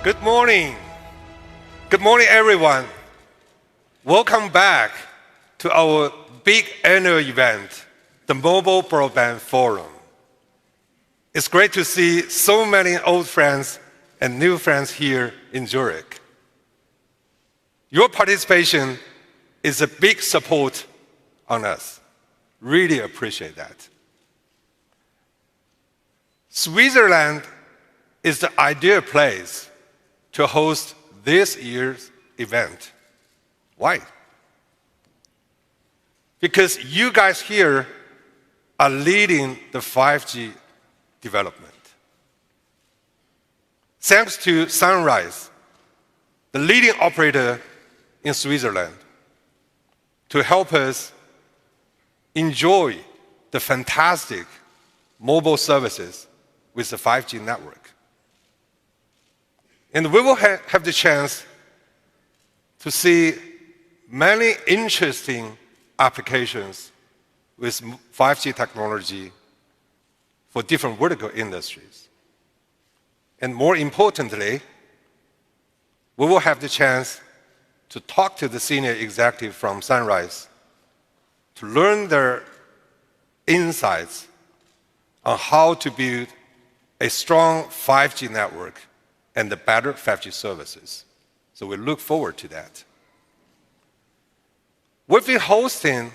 Good morning. Good morning, everyone. Welcome back to our big annual event, the Mobile Broadband Forum. It's great to see so many old friends and new friends here in Zurich. Your participation is a big support on us. Really appreciate that. Switzerland is the ideal place to host this year's event. Why? Because you guys here are leading the 5G development. Thanks to Sunrise, the leading operator in Switzerland, to help us enjoy the fantastic mobile services with the 5G network. And we will have the chance to see many interesting applications with 5G technology for different vertical industries. And more importantly, we will have the chance to talk to the senior executive from Sunrise to learn their insights on how to build a strong 5G network and the better 5G services. So we look forward to that. We've been hosting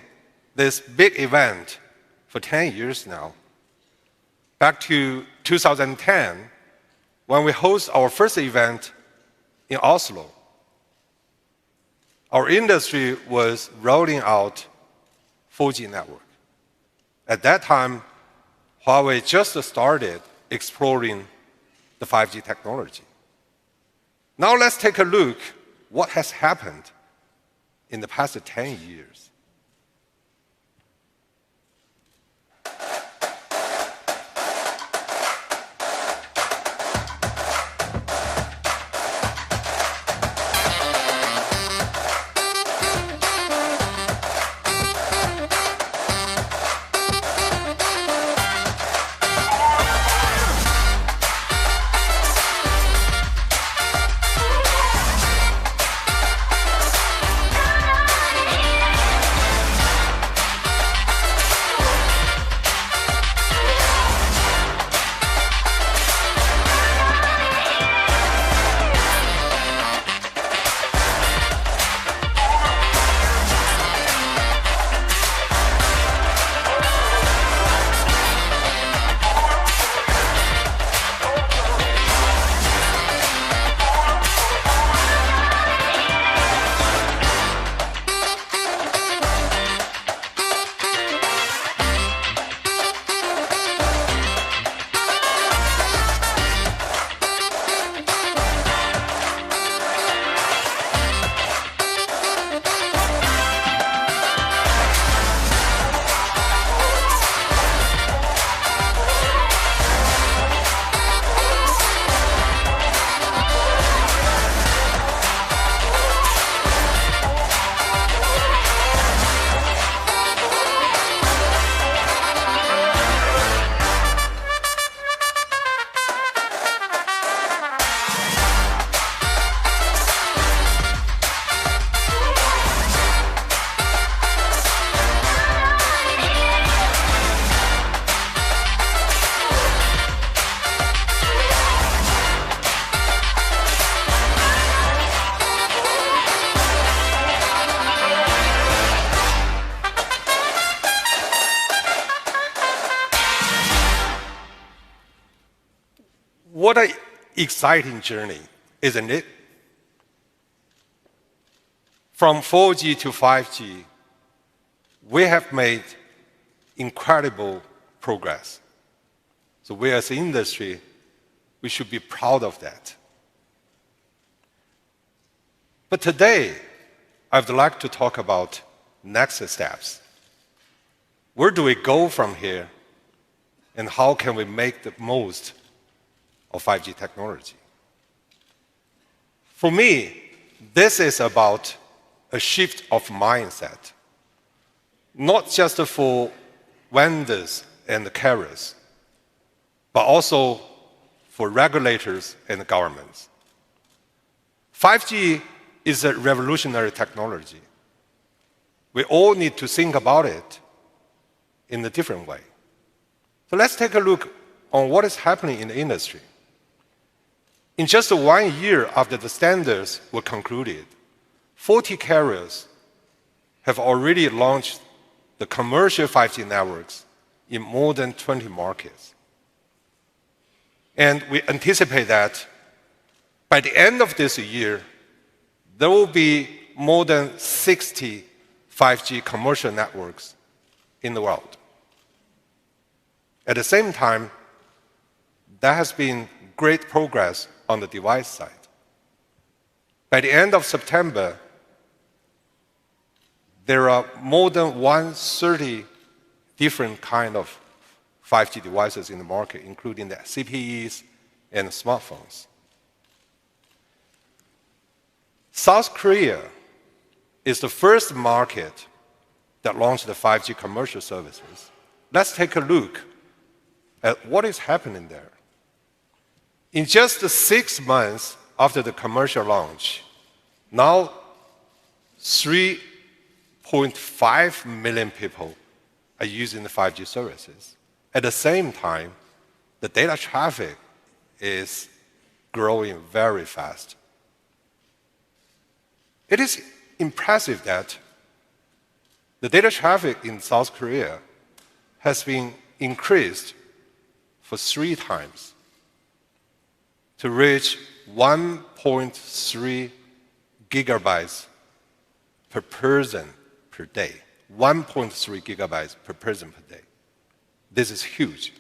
this big event for 10 years now. Back to 2010, when we hosted our first event in Oslo, our industry was rolling out 4G network. At that time, Huawei just started exploring the 5G technology. Now let's take a look what has happened in the past 10 years. What an exciting journey, isn't it? From 4G to 5G, we have made incredible progress. So we as an industry, we should be proud of that. But today, I'd like to talk about next steps. Where do we go from here? And how can we make the most of 5G technology? For me, this is about a shift of mindset, not just for vendors and carriers, but also for regulators and governments. 5G is a revolutionary technology. We all need to think about it in a different way. So let's take a look on what is happening in the industry. In just 1 year after the standards were concluded, 40 carriers have already launched the commercial 5G networks in more than 20 markets. And we anticipate that by the end of this year, there will be more than 60 5G commercial networks in the world. At the same time, there has been great progress on the device side. By the end of September, there are more than 130 different kinds of 5G devices in the market, including the CPEs and smartphones. South Korea is the first market that launched the 5G commercial services. Let's take a look at what is happening there. In just 6 months after the commercial launch, now 3.5 million people are using the 5G services. At the same time, the data traffic is growing very fast. It is impressive that the data traffic in South Korea has been increased for 3 times to reach 1.3 gigabytes per person per day. 1.3 gigabytes per person per day. This is huge.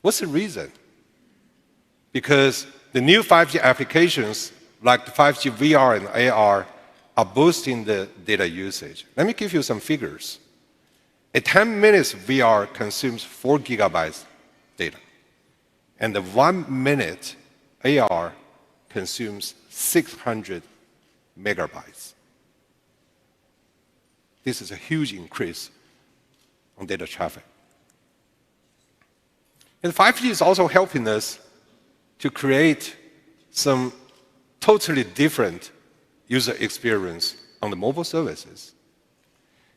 What's the reason? Because the new 5G applications like the 5G VR and AR are boosting the data usage. Let me give you some figures. A 10 minutes VR consumes 4 gigabytes data, and the 1 minute AR consumes 600 megabytes. This is a huge increase on data traffic. And 5G is also helping us to create some totally different user experience on the mobile services.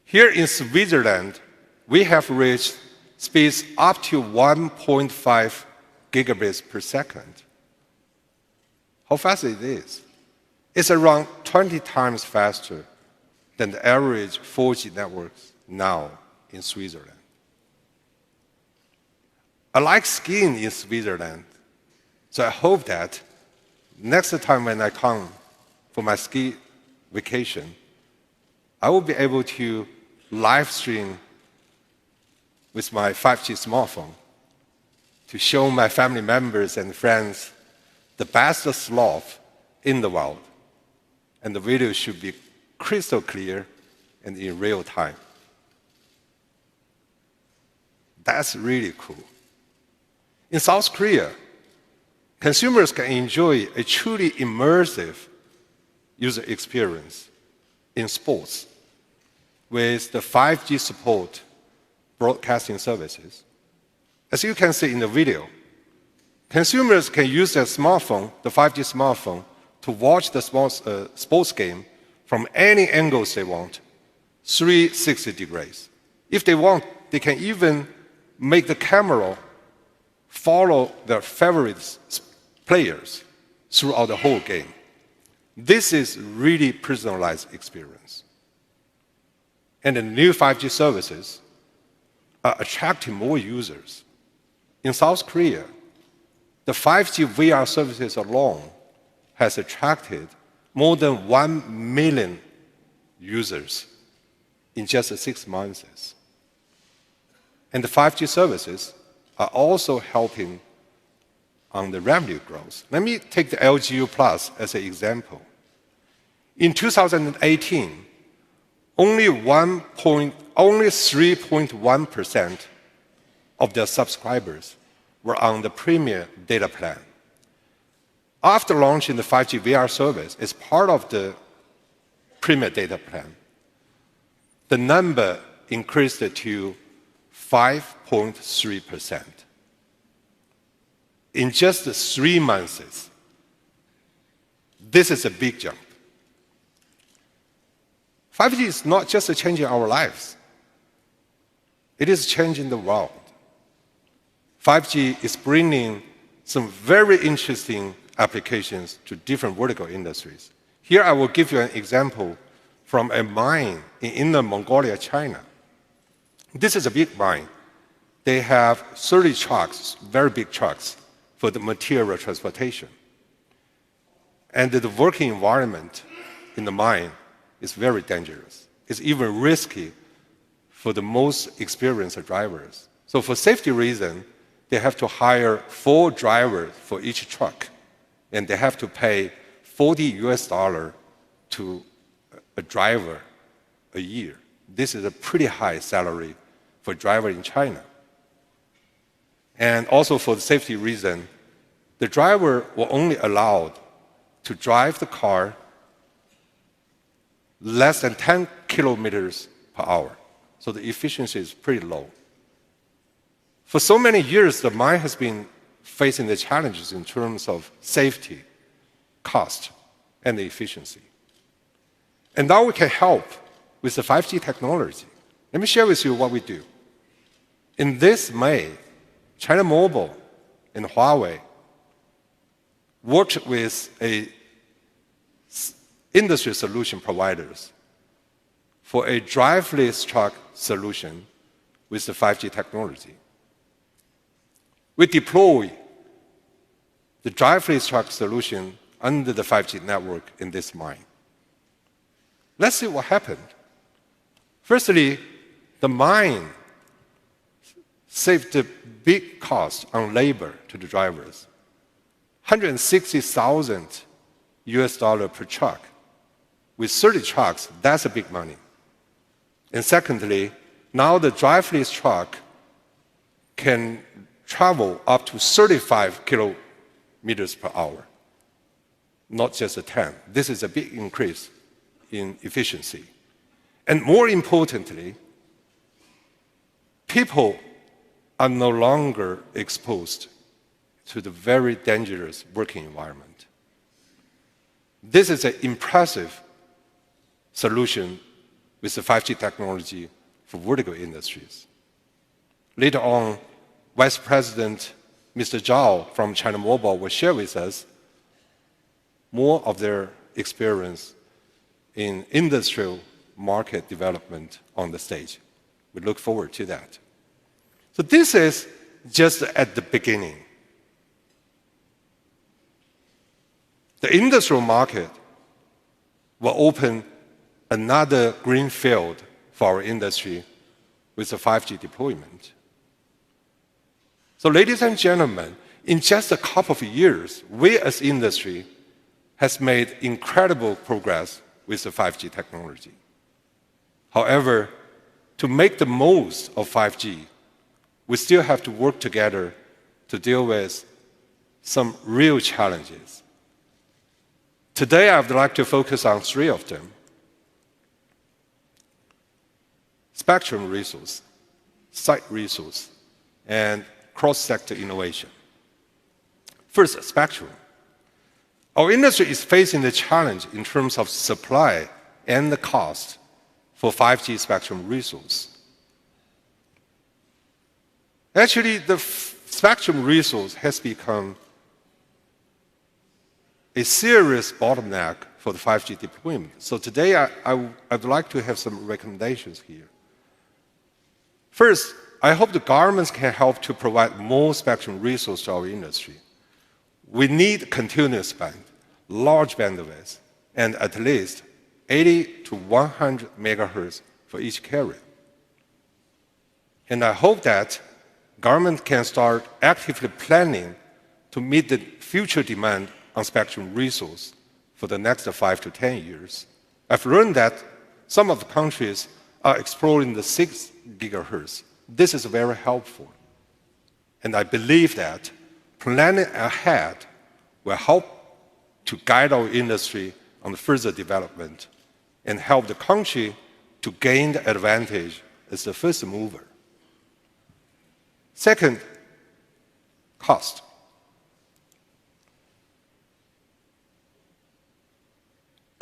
Here in Switzerland, we have reached speeds up to 1.5 gigabits per second. How fast it is? It's around 20 times faster than the average 4G networks now in Switzerland. I like skiing in Switzerland, so I hope that next time when I come for my ski vacation, I will be able to live stream with my 5G smartphone to show my family members and friends the best slope in the world. And the video should be crystal clear and in real time. That's really cool. In South Korea, consumers can enjoy a truly immersive user experience in sports with the 5G support broadcasting services. As you can see in the video, consumers can use their smartphone, the 5G smartphone, to watch the sports game from any angles they want, 360 degrees. If they want, they can even make the camera follow their favorite players throughout the whole game. This is really personalized experience. And the new 5G services are attracting more users. In South Korea, the 5G VR services alone has attracted more than 1 million users in just 6 months. And the 5G services are also helping on the revenue growth. Let me take the LGU Plus as an example. In 2018, only 3.1% of their subscribers were on the premium data plan. After launching the 5G VR service as part of the premium data plan, the number increased to 5.3%. In just 3 months, This is a big jump. 5G is not just changing our lives. It is changing the world. 5G is bringing some very interesting applications to different vertical industries. Here I will give you an example from a mine in Inner Mongolia, China. This is a big mine. They have 30 trucks, very big trucks, for the material transportation. And the working environment in the mine is very dangerous. It's even risky for the most experienced drivers. So for safety reasons, they have to hire 4 drivers for each truck, and they have to pay $40 to a driver a year. This is a pretty high salary for a driver in China. And also for the safety reason, the driver will only allowed to drive the car less than 10 kilometers per hour. So the efficiency is pretty low. For so many years, the mine has been facing the challenges in terms of safety, cost, and the efficiency. And now we can help with the 5G technology. Let me share with you what we do. In this May, China Mobile and Huawei worked with industry solution providers for a driverless truck solution with the 5G technology. We deploy the driverless truck solution under the 5G network in this mine. Let's see what happened. Firstly, the mine saved a big cost on labor to the drivers, $160,000 per truck. With 30 trucks, that's a big money. And secondly, now the driverless truck can travel up to 35 kilometers per hour, not just a 10. This is a big increase in efficiency. And more importantly, people are no longer exposed to the very dangerous working environment. This is an impressive solution with the 5G technology for vertical industries. Later on, Vice President Mr. Zhao from China Mobile will share with us more of their experience in industrial market development on the stage. We look forward to that. So this is just at the beginning. The industrial market will open another green field for our industry with the 5G deployment. So ladies and gentlemen, in just a couple of years, we as industry has made incredible progress with the 5G technology. However, to make the most of 5G, we still have to work together to deal with some real challenges. Today, I would like to focus on 3 of them. Spectrum resource, site resource, and cross-sector innovation. First, spectrum. Our industry is facing the challenge in terms of supply and the cost for 5G spectrum resource. Actually, the spectrum resource has become a serious bottleneck for the 5G deployment. So today, I'd like to have some recommendations here. First, I hope the governments can help to provide more spectrum resource to our industry. We need continuous band, large bandwidth, and at least 80 to 100 megahertz for each carrier. And I hope that government can start actively planning to meet the future demand on spectrum resource for the next 5 to 10 years. I've learned that some of the countries are exploring the 6 gigahertz. This is very helpful. And I believe that planning ahead will help to guide our industry on the further development and help the country to gain the advantage as the first mover. Second, cost.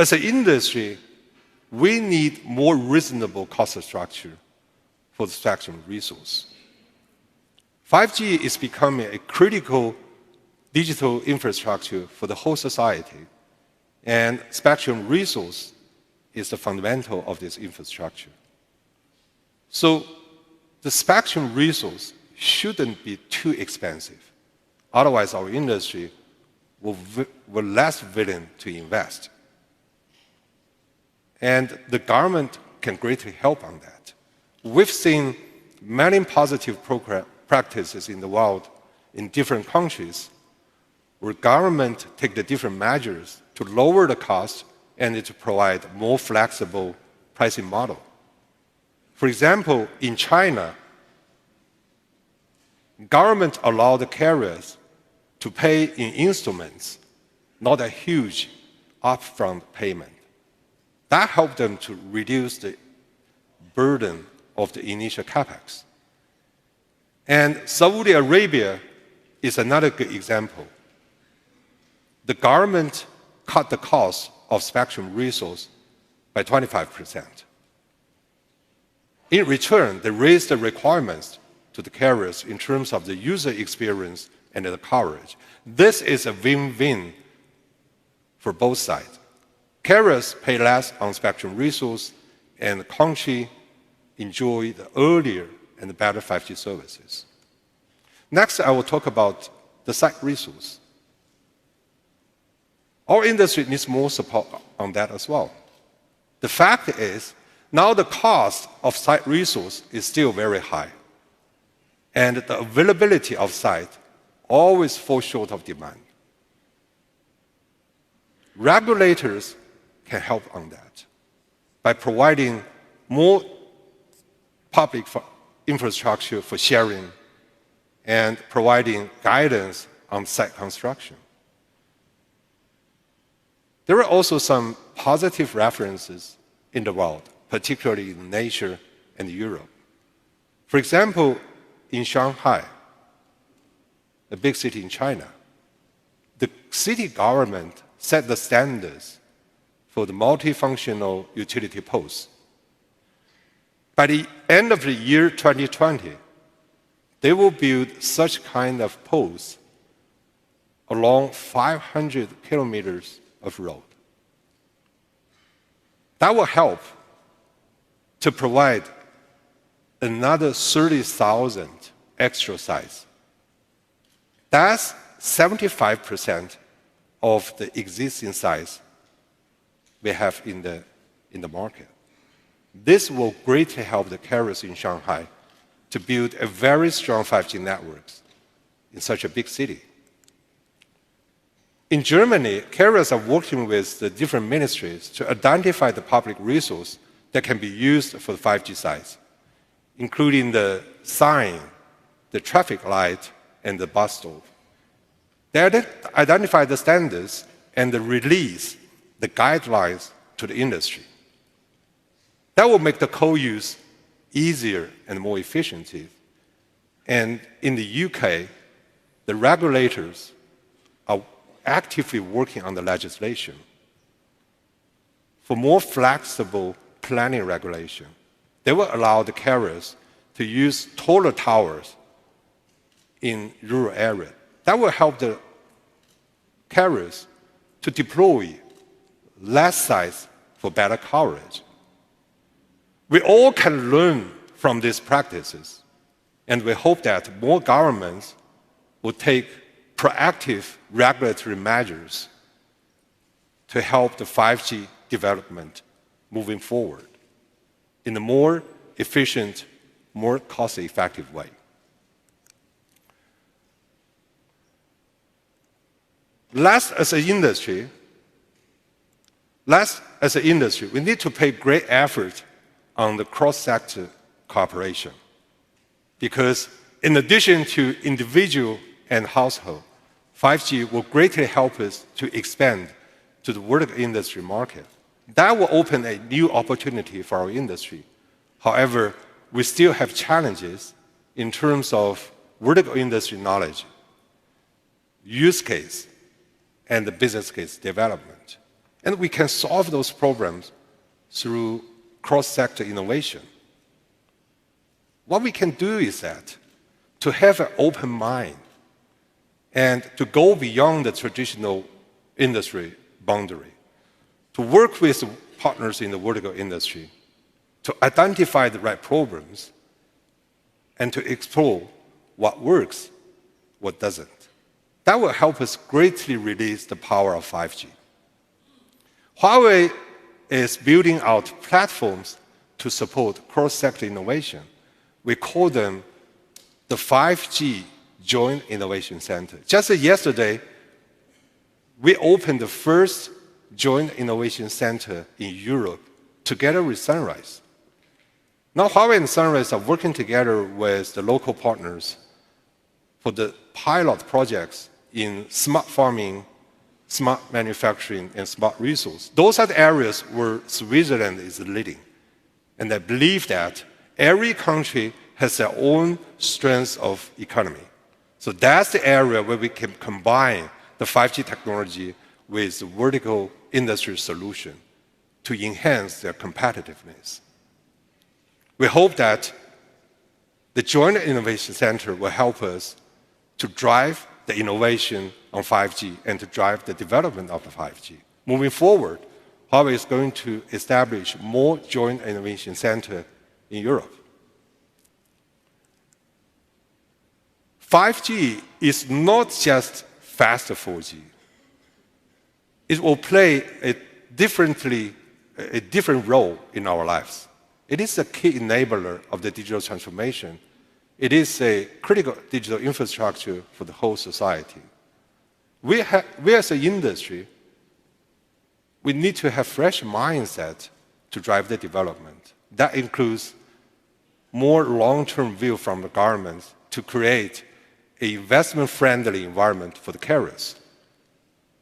As an industry, we need more reasonable cost structure for the spectrum resource. 5G is becoming a critical digital infrastructure for the whole society, and spectrum resource is the fundamental of this infrastructure. So the spectrum resource shouldn't be too expensive. Otherwise, our industry will less willing to invest. And the government can greatly help on that. We've seen many positive practices in the world in different countries where government take the different measures to lower the cost and to provide more flexible pricing model. For example, in China, government allowed the carriers to pay in instruments, not a huge upfront payment. That helped them to reduce the burden of the initial capex. And Saudi Arabia is another good example. The government cut the cost of spectrum resource by 25%. In return, they raised the requirements to the carriers in terms of the user experience and the coverage. This is a win-win for both sides. Carriers pay less on spectrum resource, and the country enjoy the earlier and better 5G services. Next, I will talk about the site resource. Our industry needs more support on that as well. The fact is, now the cost of site resource is still very high, and the availability of site always falls short of demand. Regulators can help on that by providing more public infrastructure for sharing and providing guidance on site construction. There are also some positive references in the world, particularly in Asia and Europe. For example, in Shanghai, a big city in China, the city government set the standards for the multifunctional utility poles. By the end of the year 2020, they will build such kind of poles along 500 kilometers of road. That will help to provide another 30,000 extra sites. That's 75% of the existing sites we have in the market. This will greatly help the carriers in Shanghai to build a very strong 5G networks in such a big city. In Germany, carriers are working with the different ministries to identify the public resource that can be used for the 5G sites, including the sign, the traffic light, and the bus stop. They identify the standards and release the guidelines to the industry. That will make the co-use easier and more efficient. And in the UK, the regulators are actively working on the legislation for more flexible planning regulation. They will allow the carriers to use taller towers in rural areas. That will help the carriers to deploy less sites for better coverage. We all can learn from these practices, and we hope that more governments will take proactive regulatory measures to help the 5G development moving forward in a more efficient, more cost-effective way. Last, as an industry, we need to pay great effort on the cross-sector cooperation, because in addition to individual and household, 5G will greatly help us to expand to the vertical industry market. That will open a new opportunity for our industry. However, we still have challenges in terms of vertical industry knowledge, use case, and the business case development. And we can solve those problems through cross-sector innovation. What we can do is that to have an open mind and to go beyond the traditional industry boundary, to work with partners in the vertical industry, to identify the right problems, and to explore what works, what doesn't. That will help us greatly release the power of 5G. Huawei is building out platforms to support cross-sector innovation. We call them the 5G Joint Innovation Center. Just yesterday, we opened the first Joint Innovation Center in Europe together with Sunrise. Now, Huawei and Sunrise are working together with the local partners for the pilot projects in smart farming, smart manufacturing, and smart resource. Those are the areas where Switzerland is leading. And I believe that every country has their own strengths of economy. So that's the area where we can combine the 5G technology with the vertical industry solution to enhance their competitiveness. We hope that the Joint Innovation Center will help us to drive the innovation on 5G and to drive the development of the 5G. Moving forward, Huawei is going to establish more Joint Innovation Centers in Europe. 5G is not just faster 4G. It will play a different role in our lives. It is a key enabler of the digital transformation. It is a critical digital infrastructure for the whole society. We as an industry, we need to have fresh mindset to drive the development. That includes more long-term view from the government to create an investment-friendly environment for the carriers.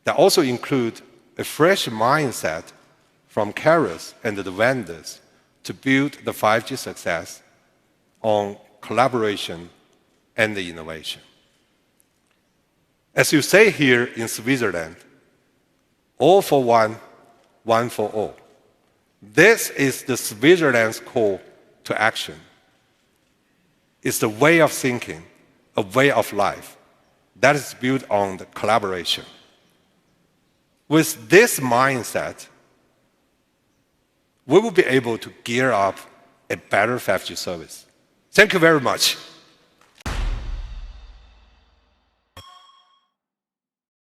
That also includes a fresh mindset from carriers and the vendors to build the 5G success on collaboration and the innovation. As you say here in Switzerland, all for one, one for all. This is the Switzerland's call to action. It's the way of thinking, a way of life that is built on the collaboration. With this mindset, we will be able to gear up a better 5G service. Thank you very much.